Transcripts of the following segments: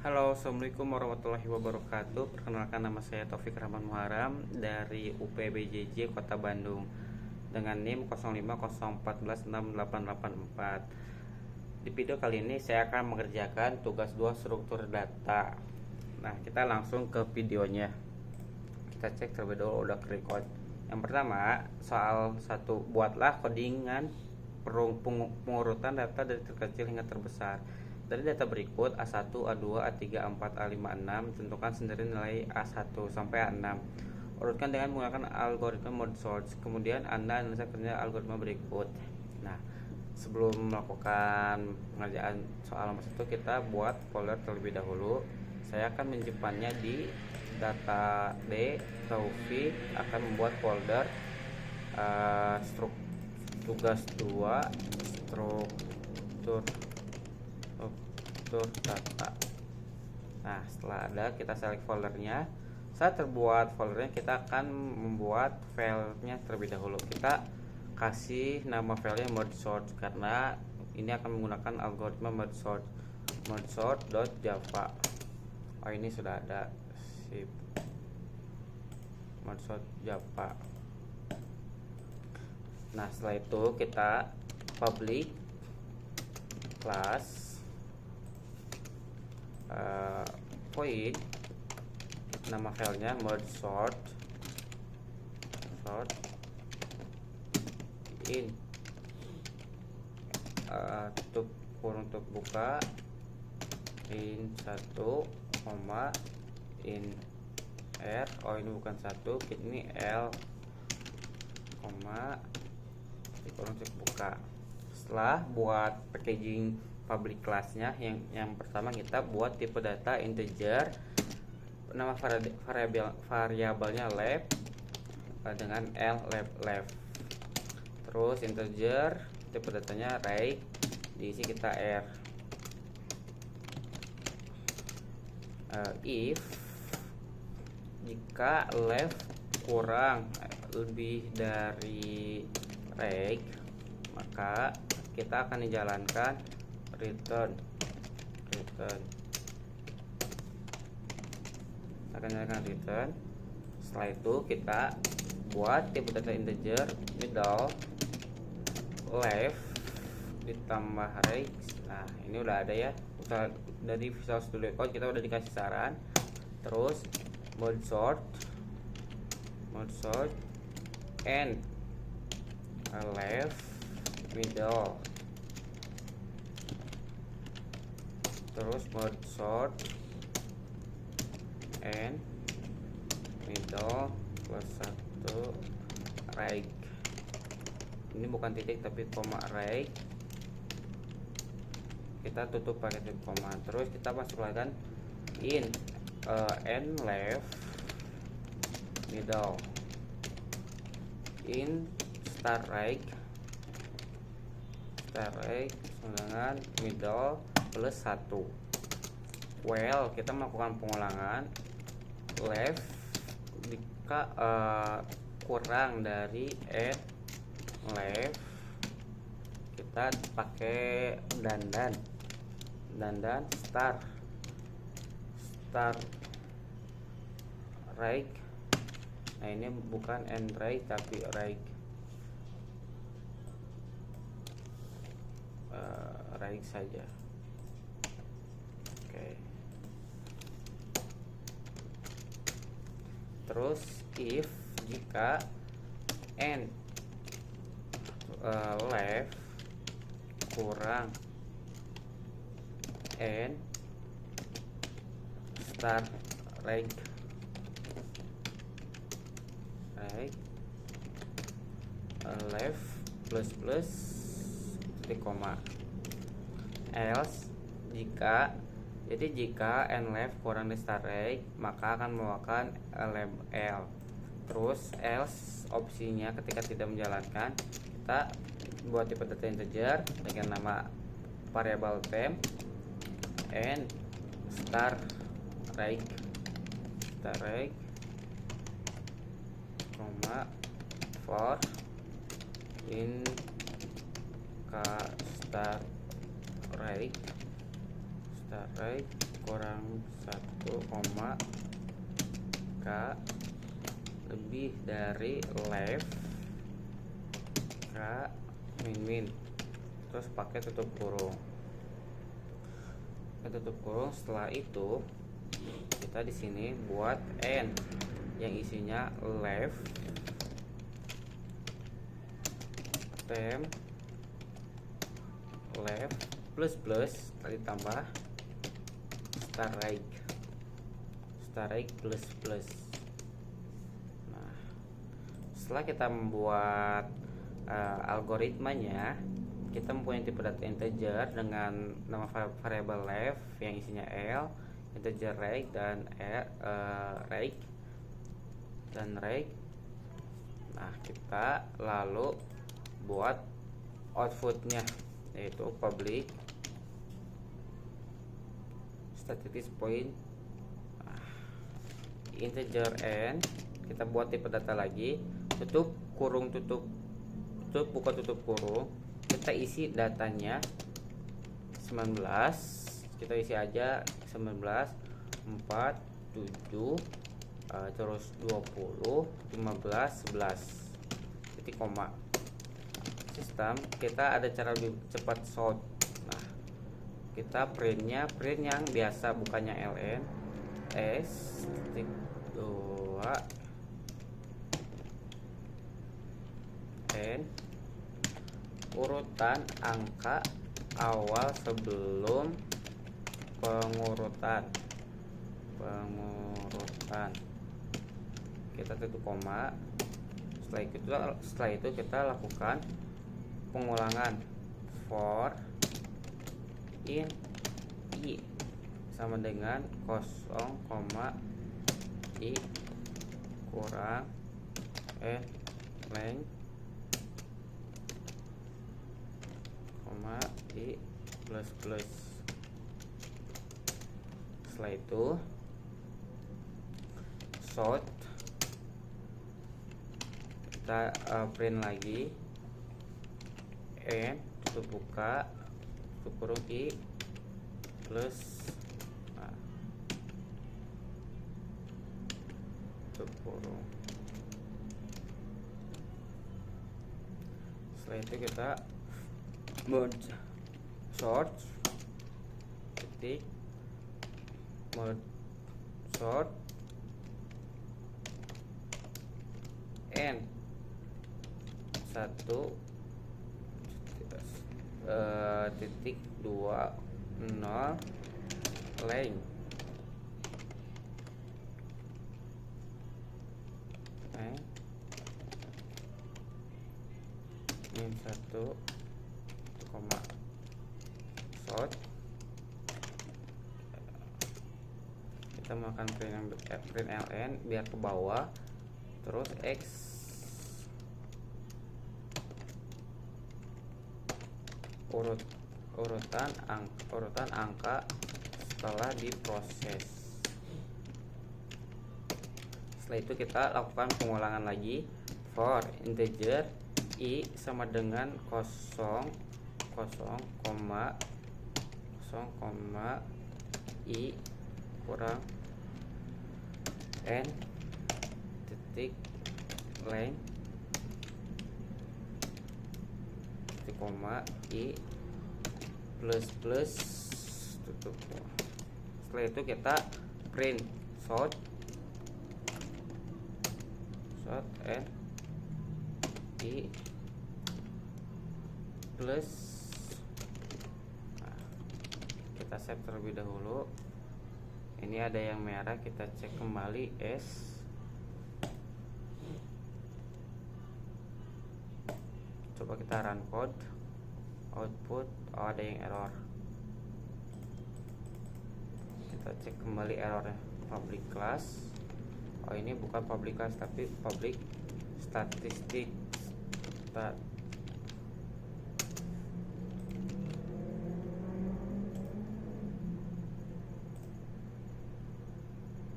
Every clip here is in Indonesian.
Halo, assalamualaikum warahmatullahi wabarakatuh. Perkenalkan, nama saya Taufik Rahman Muharam dari UPBJJ Kota Bandung dengan NIM 0501468884. Di video kali ini saya akan mengerjakan tugas 2 struktur data. Nah, kita langsung ke videonya. Kita cek terlebih dahulu udah record. Yang pertama, soal 1, buatlah codingan pengurutan data dari terkecil hingga terbesar. Dari data berikut A1, A2, A3, A4, A5, A6, tentukan sendiri nilai A1 sampai A6. Urutkan dengan menggunakan algoritma merge sort. Kemudian Anda analisa kerja algoritma berikut. Nah, sebelum melakukan pengerjaan soal nomor 1, kita buat folder terlebih dahulu. Saya akan menyimpannya di data D. Taufik akan membuat folder tugas 2 struktur data. Nah, setelah ada, kita select foldernya. Saat terbuat foldernya, kita akan membuat filenya terlebih dahulu. Kita kasih nama filenya merge sort karena ini akan menggunakan algoritma merge sort.java. Oh, ini sudah ada. Sip. Merge sort Java. Nah, setelah itu kita public class void nama filenya merge sort in kurung buka in 1, in r. Oh, ini bukan 1, ini l, kurung buka. Setelah buat packaging public classnya, yang pertama kita buat tipe data integer, nama variabelnya left dengan left. Terus integer, tipe datanya right, diisi kita r. If jika left kurang lebih dari right, maka kita akan dijalankan return. Akan jalankan return. Setelah itu kita buat tipe data integer middle left ditambah right. Nah, ini udah ada ya, dari Visual Studio Code kita udah dikasih saran. Terus merge sort and left middle, terus merge sort and middle plus 1 right. Ini bukan titik tapi koma right, kita tutup pakai titik koma. Terus kita masukkan in and left middle, in right dengan middle plus 1. Well, kita melakukan pengulangan left jika kurang dari add left, kita pakai dandan start right. Nah, ini bukan end right tapi right. Right saja. Oke. Terus if jika end left kurang and start right left plus titik koma. Else jika and left kurang dari start right, maka akan melakukan l. Terus else opsinya ketika tidak menjalankan, kita buat tipe data integer dengan nama variabel temp and start right for in start start right kurang 1, K lebih dari left K min, terus pakai tutup kurung. Setelah itu kita di sini buat n yang isinya left temp left plus tadi tambah start right plus. Nah, setelah kita membuat algoritmanya, kita mempunyai tipe data integer dengan nama variabel left yang isinya L, integer right dan right. Nah, kita lalu buat outputnya, yaitu public static point integer n. Kita buat tipe data lagi, tutup kurung, buka tutup kurung. Kita isi datanya 19, kita isi aja 19, 4, 7, terus 20, 15, 11 titik koma. Sistem kita ada cara lebih cepat sort. Nah, kita print yang biasa, bukannya ln s titik 2 n urutan angka awal sebelum pengurutan. Kita tutup koma. Setelah itu kita lakukan pengulangan for in i sama dengan 0, i kurang n length, i plus. Setelah itu sort, kita print lagi n tutup buka tutup kurung i plus, tutup kurung. Setelah itu kita merge sort titik merge sort n 1 titik 2 0 length min 1 koma sort. Kita makan print ln biar ke bawah, terus x urutan angka setelah diproses. Setelah itu kita lakukan pengulangan lagi for integer i sama dengan 0, i kurang n titik length titik koma i plus tutup. Setelah itu kita print sort n i plus. Nah, kita save terlebih dahulu. Ini ada yang merah, kita cek kembali s. Coba kita run code, output, ada yang error. Kita cek kembali errornya, public class. Ini bukan public class tapi public statistik.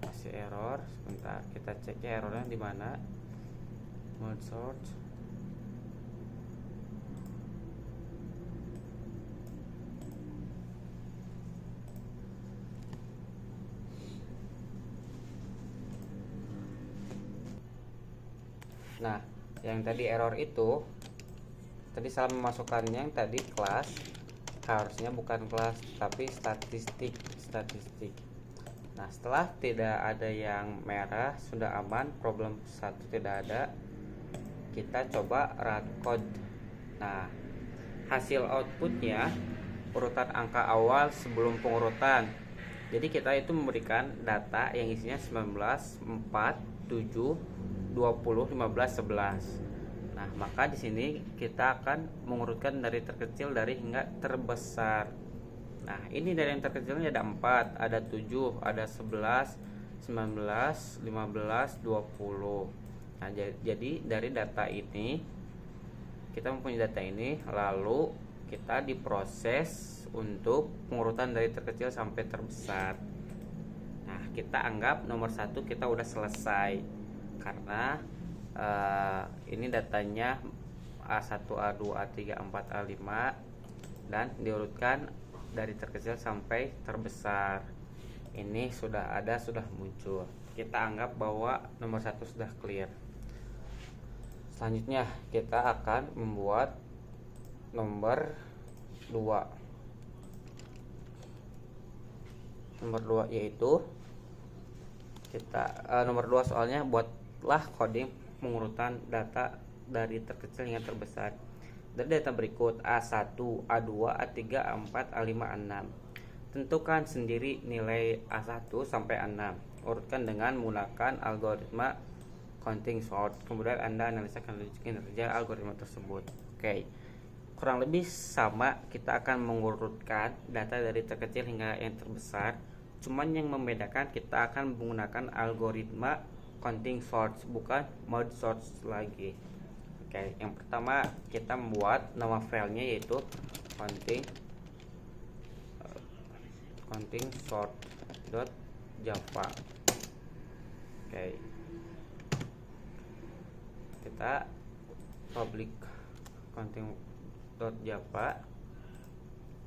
Masih error. Sebentar, kita ceknya errornya di mana. Mode sort. Nah, yang tadi error itu tadi salah memasukkannya, yang tadi kelas, harusnya bukan kelas tapi statistik. Nah, setelah tidak ada yang merah, sudah aman, problem 1 tidak ada, kita coba run code. Nah, hasil outputnya urutan angka awal sebelum pengurutan. Jadi kita itu memberikan data yang isinya 19, 4, 7, 20, 15, 11. Nah, maka di sini kita akan mengurutkan dari terkecil dari hingga terbesar. Nah, ini dari yang terkecilnya ada 4, ada 7, ada 11, 19, 15, 20. Nah, jadi dari data ini kita mempunyai data ini, lalu kita diproses untuk pengurutan dari terkecil sampai terbesar. Nah, kita anggap nomor 1 kita udah selesai karena ini datanya A1, A2, A3, A4, A5 dan diurutkan dari terkecil sampai terbesar. Ini sudah ada, sudah muncul. Kita anggap bahwa nomor 1 sudah clear. Selanjutnya kita akan membuat nomor 2. Nomor 2 yaitu kita nomor 2 soalnya buatlah coding pengurutan data dari terkecil hingga terbesar. Dari data berikut A1, A2, A3, A4, A5, A6. Tentukan sendiri nilai A1 sampai A6. Urutkan dengan menggunakan algoritma counting sort. Kemudian Anda analisa kinerja algoritma tersebut. Oke. Kurang lebih sama, kita akan mengurutkan data dari terkecil hingga yang terbesar. Cuman yang membedakan kita akan menggunakan algoritma counting sort, bukan merge sort lagi. Oke, yang pertama kita membuat nama filenya yaitu counting sort.java. Oke. Kita public counting.java.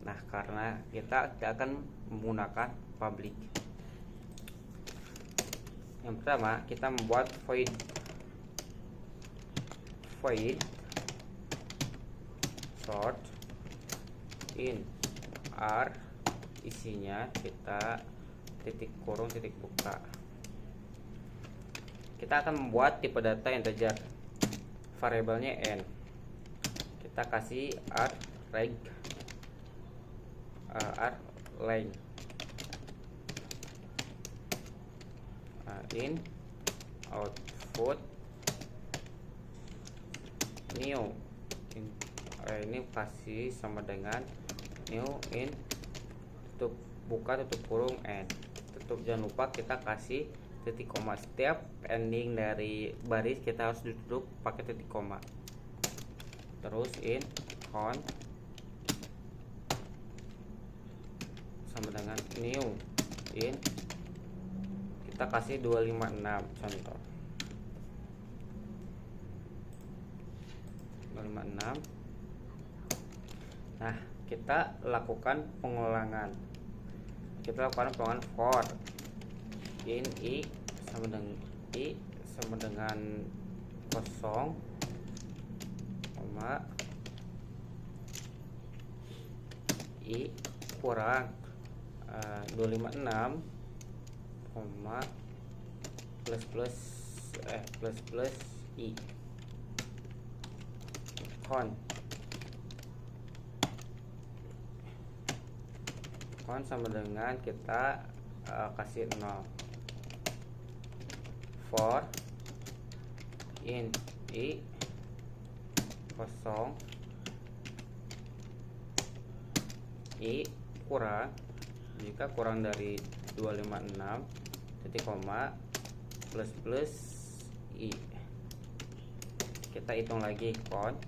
Nah, karena kita akan menggunakan public. Yang pertama kita membuat void sort in r, isinya kita titik kurung titik buka. Kita akan membuat tipe data integer, variabelnya n. Kita kasih rlength in output new ini kasih sama dengan new in tutup buka tutup kurung n tutup. Jangan lupa kita kasih titik koma, setiap ending dari baris kita harus ditutup pakai titik koma. Terus in count sama dengan new in, kita kasih 256 contoh 256. Nah, kita lakukan pengulangan. Kita lakukan pengulangan for in i sama dengan 0, i kurang 256, plus i count sama dengan kita kasih 0 for in i 0, i kurang, jika kurang dari 256 titik koma plus i. Kita hitung lagi count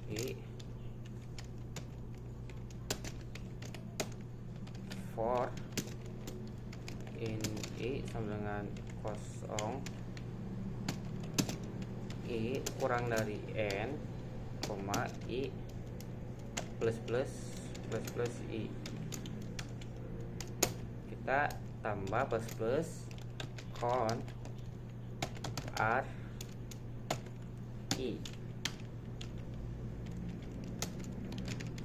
i for in i sama dengan 0, i kurang dari n, i plus i. Kita tambah plus count R I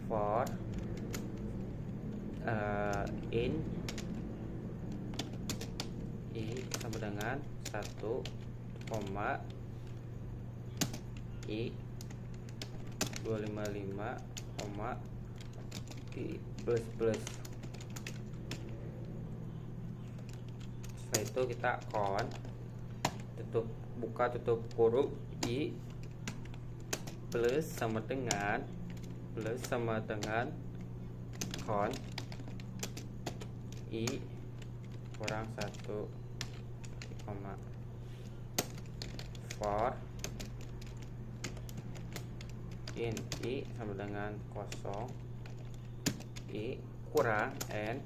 for in I sama dengan 1, I 255, I plus plus. Setelah itu kita count, buka tutup kurung, I plus sama dengan count I kurang 1, for in I sama dengan 0, I kurang n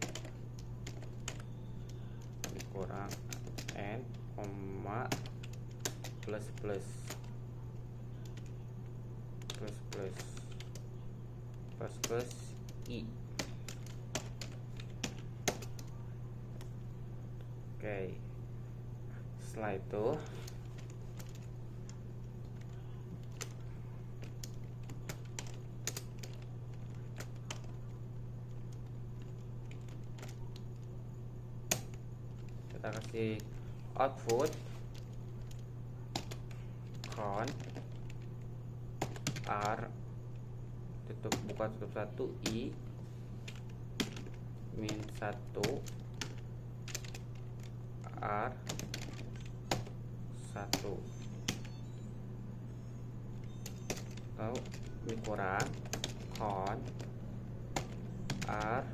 plus plus I. Oke, setelah itu kita kasih output count R buka tutup 1, I min 1, R 1, lalu ini kurang count R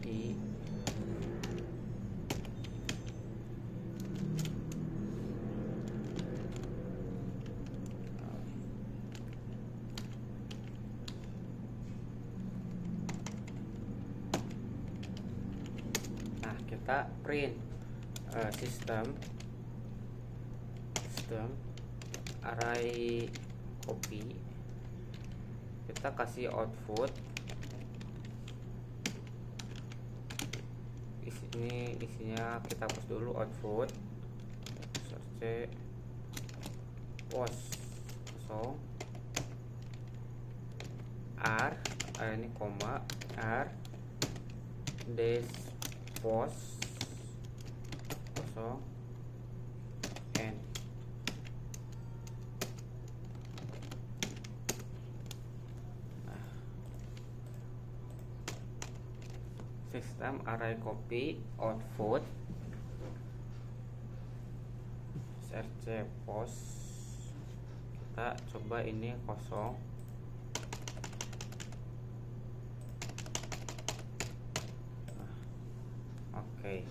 I kita print sistem array copy, kita kasih output isinya kita hapus dulu output search post kosong R ini koma R dash post kosong n. Sistem array copy output search post, kita coba ini kosong. Oke.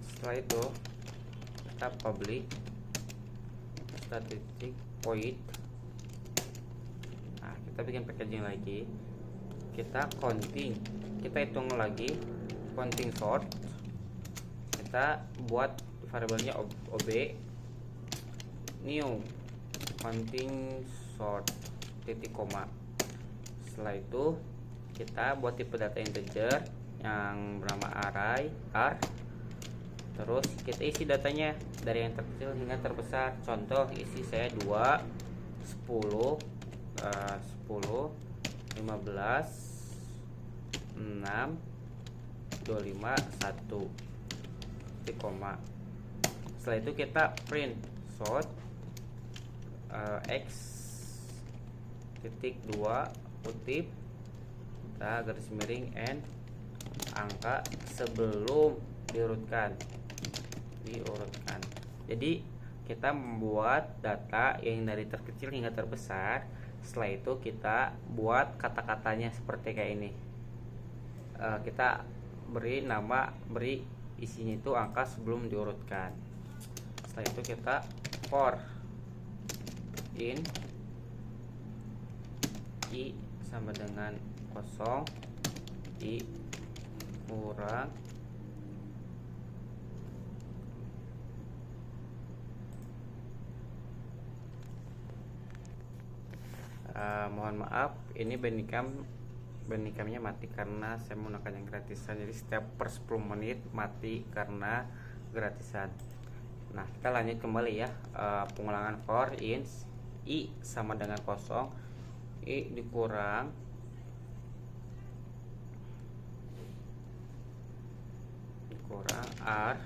Setelah itu kita public static void. Nah, kita bikin packaging lagi. Kita counting, kita hitung lagi counting sort. Kita buat variabelnya ob new counting sort titik koma. Setelah itu kita buat tipe data integer yang bernama array r, terus kita isi datanya dari yang terkecil hingga terbesar. Contoh isi saya 2 10 10 15 6 25 1 titik koma. Setelah itu kita print sort x titik 2 kutip, kita garis miring n angka sebelum diurutkan. Jadi kita membuat data yang dari terkecil hingga terbesar. Setelah itu kita buat kata-katanya seperti kayak ini. Kita beri nama, beri isinya itu angka sebelum diurutkan. Setelah itu kita for in I sama dengan 0, I kurang Mohon maaf, ini Bandicamnya mati karena saya menggunakan yang gratisan, jadi setiap per 10 menit mati karena gratisan. Nah, kita lanjut kembali ya. Pengulangan for ins i sama dengan kosong, i dikurang r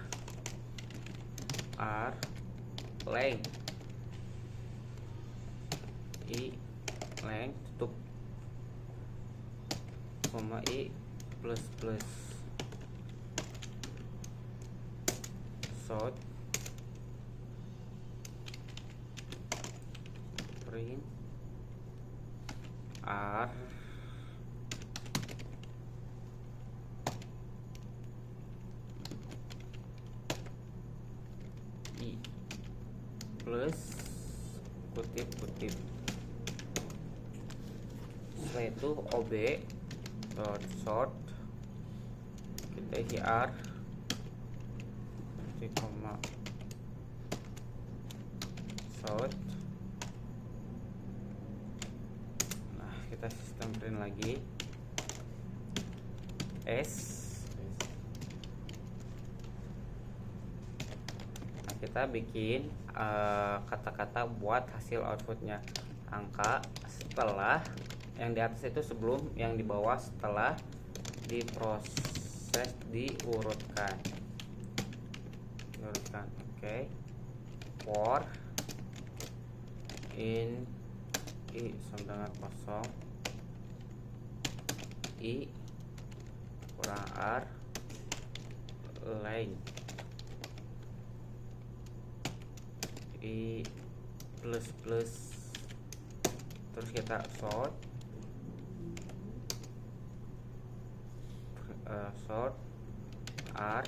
length i length tutup koma i plus short print r i plus kutip. Setelah itu ob short kita isi r koma short. Nah, kita sistem print lagi s. Nah, kita bikin kata-kata buat hasil outputnya, angka setelah yang di atas itu sebelum, yang di bawah setelah diproses diurutkan. Oke. For in i sama dengan kosong, i kurang r length i plus terus kita short r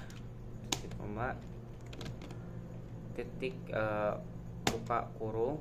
titik buka kurung